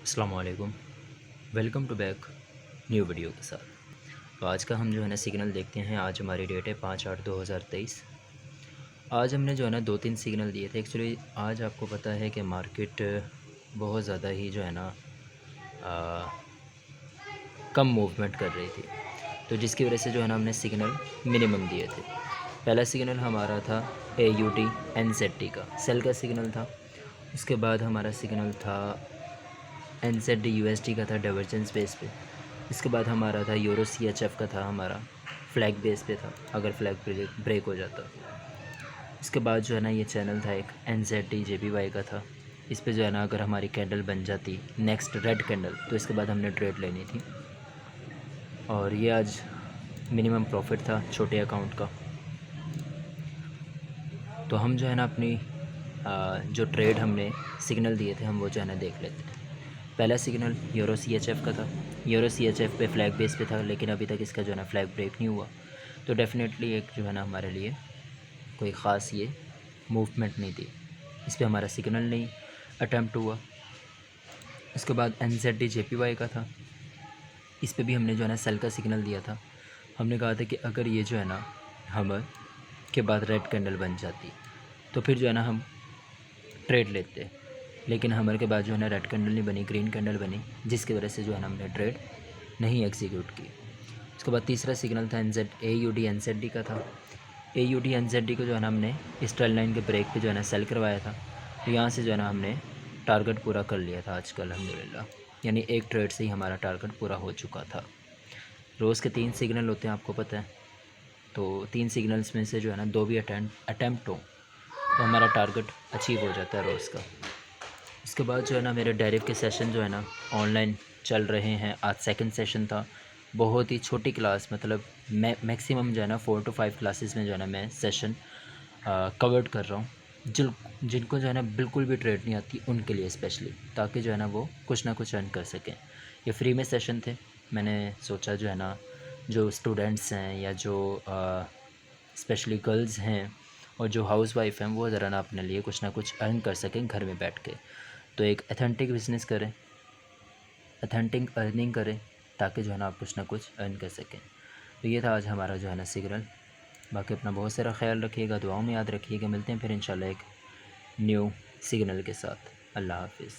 अस्सलाम वालेकुम। Welcome to back new video के साथ। तो आज का हम जो है ना सिग्नल देखते हैं। आज हमारी डेट है 5/8/2023। आज हमने जो है ना 2-3 सिग्नल दिए थे। एक्चुअली आज आपको पता है कि मार्केट बहुत ज़्यादा ही जो है ना आ, कम मूवमेंट कर रही थी, तो जिसकी वजह से जो है ना हमने सिग्नल मिनिमम दिए थे। पहला सिग्नल हमारा था AUD NZD का सेल का सिग्नल था। उसके बाद हमारा सिग्नल था NZD USD का था डाइवर्जेंस बेस पे। इसके बाद हमारा था यूरो CHF का था, हमारा फ्लैग बेस पे था अगर फ्लैग ब्रेक हो जाता। इसके बाद जो है ना ये चैनल था एक NZD JPY का था। इस पे जो है ना अगर हमारी कैंडल बन जाती नेक्स्ट रेड कैंडल, तो इसके बाद हमने ट्रेड लेनी थी। और ये आज मिनिमम प्रॉफिट था छोटे अकाउंट का। तो हम जो है ना अपनी जो ट्रेड हमने सिग्नल दिए थे हम वो जो है ना देख लेते हैं। पहला सिग्नल यूरो CHF का था। यूरो CHF पे फ्लैग बेस पे था, लेकिन अभी तक इसका जो है ना फ्लैग ब्रेक नहीं हुआ। तो डेफ़िनेटली एक जो है ना हमारे लिए कोई ख़ास ये मूवमेंट नहीं थी। इस पे हमारा सिग्नल नहीं अटैम्प्ट हुआ। उसके बाद NZD JPY का था। इस पे भी हमने जो है ना सेल का सिग्नल दिया था। हमने कहा था कि अगर ये जो है ना हमर के बाद रेड कैंडल बन जाती, तो फिर जो है ना हम ट्रेड लेते। लेकिन हमर के बाद जो है ना रेड कैंडल नहीं बनी, ग्रीन कैंडल बनी, जिसकी वजह से जो है ना हमने ट्रेड नहीं एग्जीक्यूट की। उसके बाद तीसरा सिग्नल था AUD NZD का था। AUD NZD को जो है ना हमने इस ट्रेल लाइन के ब्रेक पे जो है ना सेल करवाया था। तो यहाँ से जो है ना हमने टारगेट पूरा कर लिया था आज का अल्हम्दुलिल्लाह, यानी एक ट्रेड से ही हमारा टारगेट पूरा हो चुका था। रोज़ के 3 सिग्नल होते हैं, आपको पता है। तो 3 सिग्नल्स में से जो है ना 2 भी अटैम्प्ट हो तो हमारा टारगेट अचीव हो जाता है रोज़ का। इसके बाद जो है ना मेरे डेरिव के सेशन जो है ना ऑनलाइन चल रहे हैं। आज सेकंड सेशन था। बहुत ही छोटी क्लास, मतलब मैक्सिमम जो है ना 4 to 5 क्लासेस में जो है ना मैं सेशन कवर्ड कर रहा हूँ। जिनको जो है ना बिल्कुल भी ट्रेड नहीं आती उनके लिए स्पेशली, ताकि जो है ना वो कुछ ना कुछ अर्न कर सकें। ये फ्री में सेशन थे। मैंने सोचा जो है ना जो स्टूडेंट्स हैं या जो स्पेशली गर्ल्स हैं और जो हाउसवाइफ हैं वो ज़रा ना अपने लिए कुछ ना कुछ अर्न कर सकें घर में बैठ के। तो एक अथेंटिक बिज़नेस करें, अथेंटिक अर्निंग करें, ताकि जो है ना आप कुछ ना कुछ अर्न कर सकें। तो ये था आज हमारा जो है ना सिग्नल। बाकी अपना बहुत सारा ख्याल रखिएगा, दुआओं में याद रखिएगा। मिलते हैं फिर इंशाल्लाह एक न्यू सिग्नल के साथ। अल्लाह हाफ़िज़।